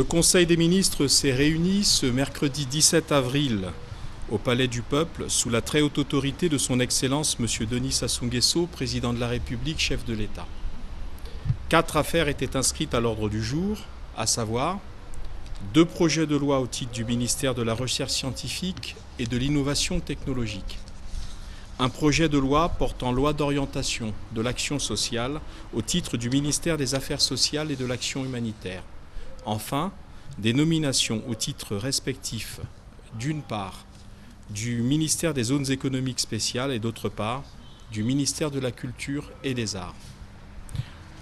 Le Conseil des ministres s'est réuni ce mercredi 17 avril au Palais du Peuple sous la très haute autorité de son Excellence M. Denis Sassou Nguesso, Président de la République, chef de l'État. 4 affaires étaient inscrites à l'ordre du jour, à savoir 2 projets de loi au titre du ministère de la Recherche scientifique et de l'Innovation technologique, un projet de loi portant loi d'orientation de l'action sociale au titre du ministère des Affaires sociales et de l'action humanitaire. Enfin, des nominations au titre respectif, d'une part, du ministère des zones économiques spéciales et d'autre part, du ministère de la Culture et des Arts.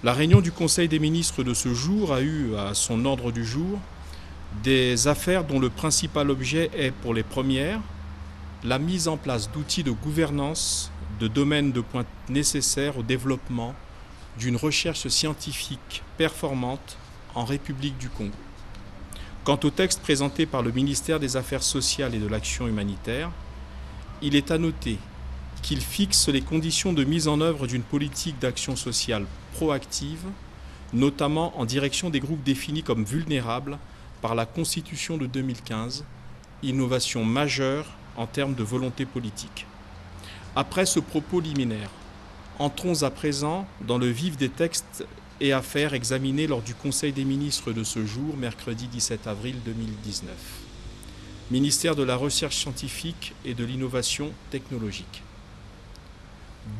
La réunion du Conseil des ministres de ce jour a eu à son ordre du jour des affaires dont le principal objet est, pour les premières, la mise en place d'outils de gouvernance de domaines de pointe nécessaires au développement d'une recherche scientifique performante en République du Congo. Quant au texte présenté par le ministère des Affaires sociales et de l'action humanitaire, il est à noter qu'il fixe les conditions de mise en œuvre d'une politique d'action sociale proactive, notamment en direction des groupes définis comme vulnérables par la Constitution de 2015, innovation majeure en termes de volonté politique. Après ce propos liminaire, entrons à présent dans le vif des textes et affaires examinées lors du Conseil des ministres de ce jour, mercredi 17 avril 2019. Ministère de la Recherche scientifique et de l'Innovation technologique.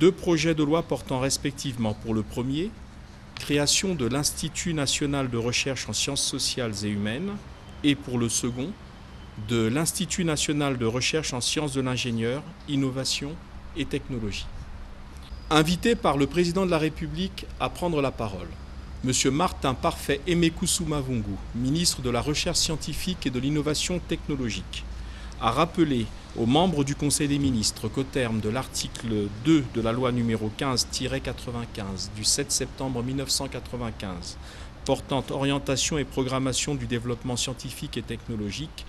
2 projets de loi portant respectivement pour le premier, création de l'Institut national de recherche en sciences sociales et humaines, et pour le second, de l'Institut national de recherche en sciences de l'ingénieur, innovation et technologie. Invité par le Président de la République à prendre la parole, M. Martin Parfait Aimé-Koussouma-Vungu, ministre de la Recherche scientifique et de l'Innovation technologique, a rappelé aux membres du Conseil des ministres qu'au terme de l'article 2 de la loi numéro 15-95 du 7 septembre 1995 portant orientation et programmation du développement scientifique et technologique,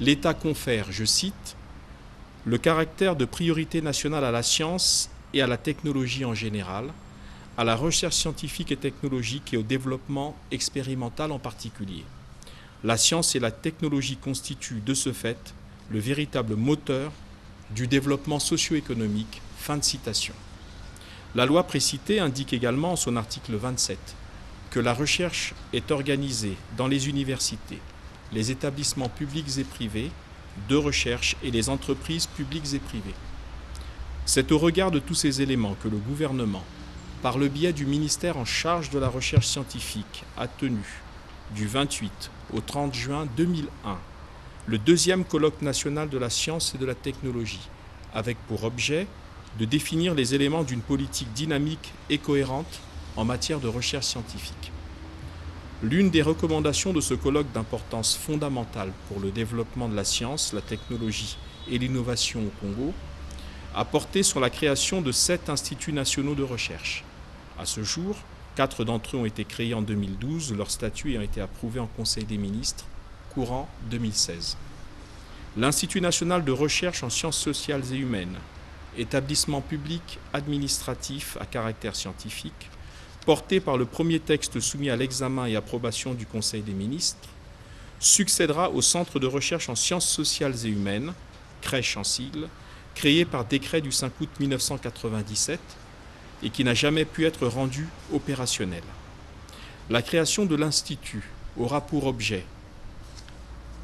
l'État confère, je cite, « le caractère de priorité nationale à la science et à la technologie en général, à la recherche scientifique et technologique et au développement expérimental en particulier. La science et la technologie constituent de ce fait le véritable moteur du développement socio-économique. » Fin de citation. La loi précitée indique également en son article 27 que la recherche est organisée dans les universités, les établissements publics et privés de recherche et les entreprises publiques et privées. C'est au regard de tous ces éléments que le gouvernement, par le biais du ministère en charge de la recherche scientifique, a tenu, du 28 au 30 juin 2001, le 2e colloque national de la science et de la technologie, avec pour objet de définir les éléments d'une politique dynamique et cohérente en matière de recherche scientifique. L'une des recommandations de ce colloque d'importance fondamentale pour le développement de la science, la technologie et l'innovation au Congo a porté sur la création de 7 instituts nationaux de recherche. À ce jour, 4 d'entre eux ont été créés en 2012, leur statut ayant été approuvé en Conseil des ministres courant 2016. L'Institut national de recherche en sciences sociales et humaines, établissement public administratif à caractère scientifique, porté par le premier texte soumis à l'examen et approbation du Conseil des ministres, succédera au Centre de recherche en sciences sociales et humaines, crèche en sigle, créé par décret du 5 août 1997 et qui n'a jamais pu être rendu opérationnel. La création de l'Institut aura pour objet,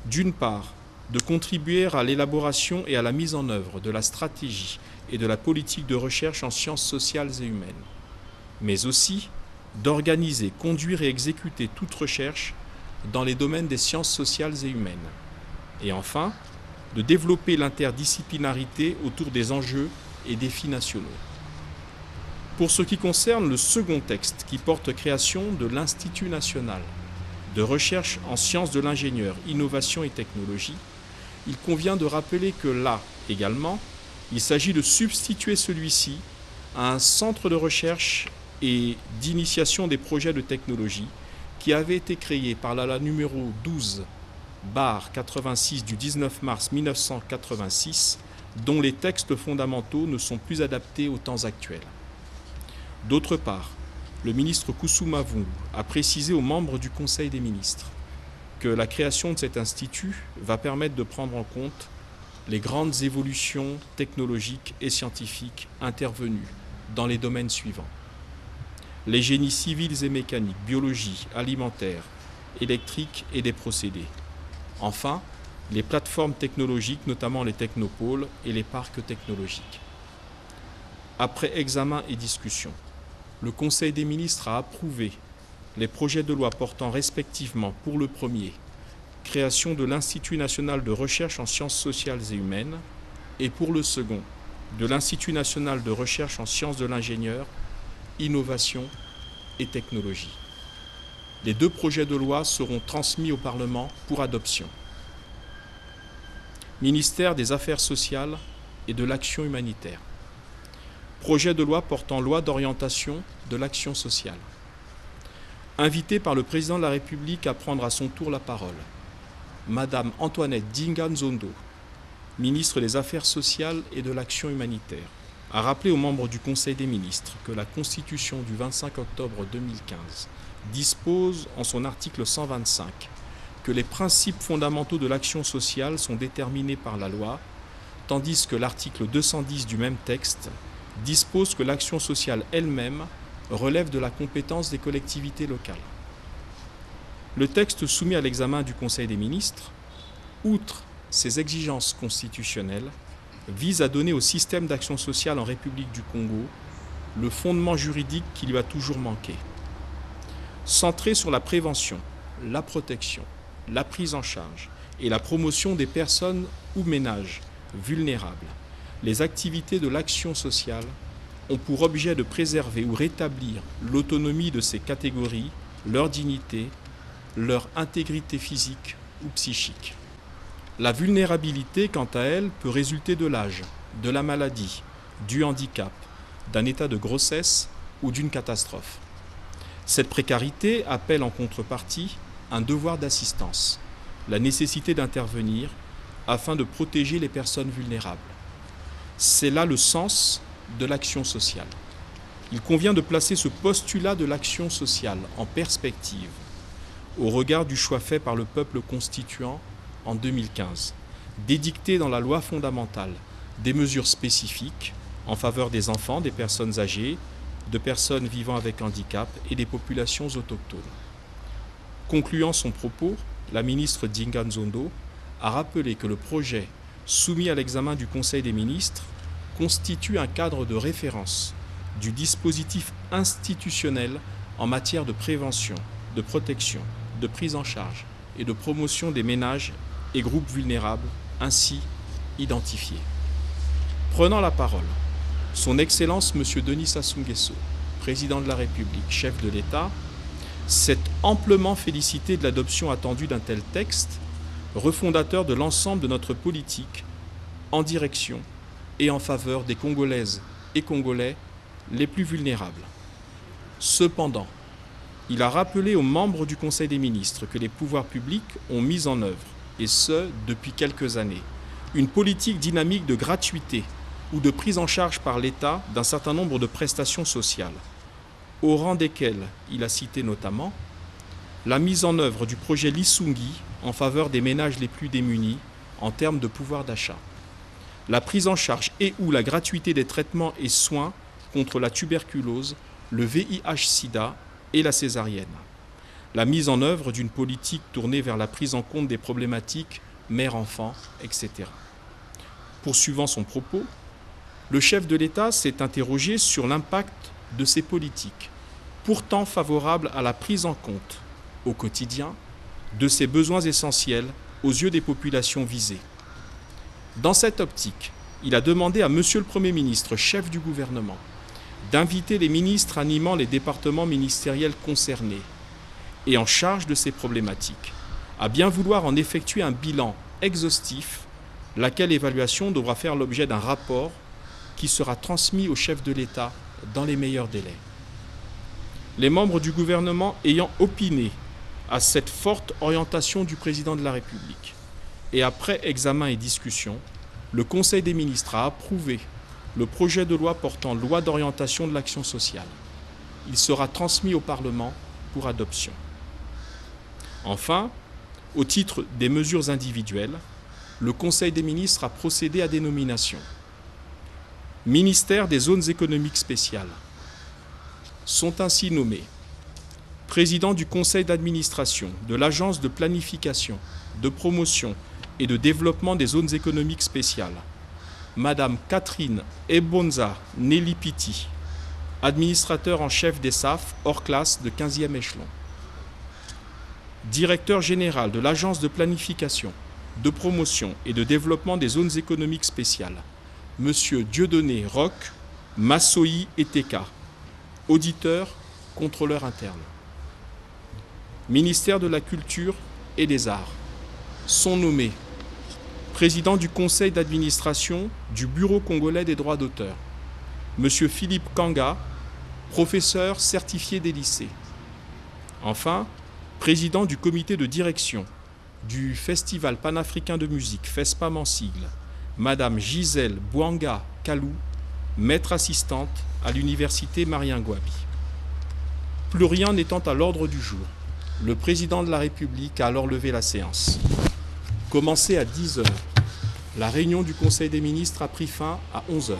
d'une part, de contribuer à l'élaboration et à la mise en œuvre de la stratégie et de la politique de recherche en sciences sociales et humaines, mais aussi d'organiser, conduire et exécuter toute recherche dans les domaines des sciences sociales et humaines. Et enfin, de développer l'interdisciplinarité autour des enjeux et défis nationaux. Pour ce qui concerne le second texte qui porte création de l'Institut national de recherche en sciences de l'ingénieur, innovation et technologie, il convient de rappeler que là, également, il s'agit de substituer celui-ci à un centre de recherche et d'initiation des projets de technologie qui avait été créé par la loi numéro 12/86 du 19 mars 1986, dont les textes fondamentaux ne sont plus adaptés aux temps actuels. D'autre part, le ministre Koussouma-Vungu a précisé aux membres du Conseil des ministres que la création de cet institut va permettre de prendre en compte les grandes évolutions technologiques et scientifiques intervenues dans les domaines suivants: les génies civils et mécaniques, biologie, alimentaire, électrique et des procédés. Enfin, les plateformes technologiques, notamment les technopoles et les parcs technologiques. Après examen et discussion, le Conseil des ministres a approuvé les projets de loi portant respectivement pour le premier, création de l'Institut national de recherche en sciences sociales et humaines, et pour le second, de l'Institut national de recherche en sciences de l'ingénieur, innovation et technologie. Les deux projets de loi seront transmis au Parlement pour adoption. Ministère des Affaires sociales et de l'Action humanitaire. Projet de loi portant loi d'orientation de l'action sociale. Invité par le Président de la République à prendre à son tour la parole, Madame Antoinette Dinga-Nzondo, ministre des Affaires sociales et de l'Action humanitaire, a rappelé aux membres du Conseil des ministres que la Constitution du 25 octobre 2015 dispose en son article 125 que les principes fondamentaux de l'action sociale sont déterminés par la loi, tandis que l'article 210 du même texte dispose que l'action sociale elle-même relève de la compétence des collectivités locales. Le texte soumis à l'examen du Conseil des ministres, outre ces exigences constitutionnelles, vise à donner au système d'action sociale en République du Congo le fondement juridique qui lui a toujours manqué. Centré sur la prévention, la protection, la prise en charge et la promotion des personnes ou ménages vulnérables, les activités de l'action sociale ont pour objet de préserver ou rétablir l'autonomie de ces catégories, leur dignité, leur intégrité physique ou psychique. La vulnérabilité, quant à elle, peut résulter de l'âge, de la maladie, du handicap, d'un état de grossesse ou d'une catastrophe. Cette précarité appelle en contrepartie un devoir d'assistance, la nécessité d'intervenir afin de protéger les personnes vulnérables. C'est là le sens de l'action sociale. Il convient de placer ce postulat de l'action sociale en perspective au regard du choix fait par le peuple constituant en 2015, d'édicter dans la loi fondamentale des mesures spécifiques en faveur des enfants, des personnes âgées, de personnes vivant avec handicap et des populations autochtones. Concluant son propos, la ministre Dinga-Nzondo a rappelé que le projet soumis à l'examen du Conseil des ministres constitue un cadre de référence du dispositif institutionnel en matière de prévention, de protection, de prise en charge et de promotion des ménages et groupes vulnérables ainsi identifiés. Prenant la parole, Son Excellence M. Denis Sassou Nguesso, Président de la République, chef de l'État, s'est amplement félicité de l'adoption attendue d'un tel texte, refondateur de l'ensemble de notre politique en direction et en faveur des Congolaises et Congolais les plus vulnérables. Cependant, il a rappelé aux membres du Conseil des ministres que les pouvoirs publics ont mis en œuvre, et ce depuis quelques années, une politique dynamique de gratuité ou de prise en charge par l'État d'un certain nombre de prestations sociales, au rang desquelles il a cité notamment la mise en œuvre du projet Lisungi en faveur des ménages les plus démunis en termes de pouvoir d'achat, la prise en charge et ou la gratuité des traitements et soins contre la tuberculose, le VIH-Sida et la césarienne, la mise en œuvre d'une politique tournée vers la prise en compte des problématiques mère-enfant, etc. Poursuivant son propos, le chef de l'État s'est interrogé sur l'impact de ces politiques, pourtant favorables à la prise en compte, au quotidien, de ces besoins essentiels aux yeux des populations visées. Dans cette optique, il a demandé à Monsieur le Premier ministre, chef du gouvernement, d'inviter les ministres animant les départements ministériels concernés et en charge de ces problématiques, à bien vouloir en effectuer un bilan exhaustif, laquelle évaluation devra faire l'objet d'un rapport qui sera transmis au chef de l'État dans les meilleurs délais. Les membres du gouvernement ayant opiné à cette forte orientation du président de la République et après examen et discussion, le Conseil des ministres a approuvé le projet de loi portant loi d'orientation de l'action sociale. Il sera transmis au Parlement pour adoption. Enfin, Au titre des mesures individuelles, le Conseil des ministres a procédé à des nominations. Ministère des zones économiques spéciales. Sont ainsi nommés président du conseil d'administration de l'Agence de planification, de promotion et de développement des zones économiques spéciales, Madame Catherine Ebonza Nelipiti, administrateur en chef des SAF hors classe de 15e échelon. Directeur général de l'Agence de planification, de promotion et de développement des zones économiques spéciales, Monsieur Dieudonné Roch, Massoï Eteka, auditeur, contrôleur interne. Ministère de la Culture et des Arts. Sont nommés président du conseil d'administration du Bureau congolais des droits d'auteur, Monsieur Philippe Kanga, professeur certifié des lycées. Enfin, président du comité de direction du Festival panafricain de musique, FESPAM en sigle, Madame Gisèle Bouanga Kalou, maître assistante à l'université Marien-Ngouabi. Plus rien n'étant à l'ordre du jour, le président de la République a alors levé la séance. Commencée à 10 h, la réunion du Conseil des ministres a pris fin à 11 h.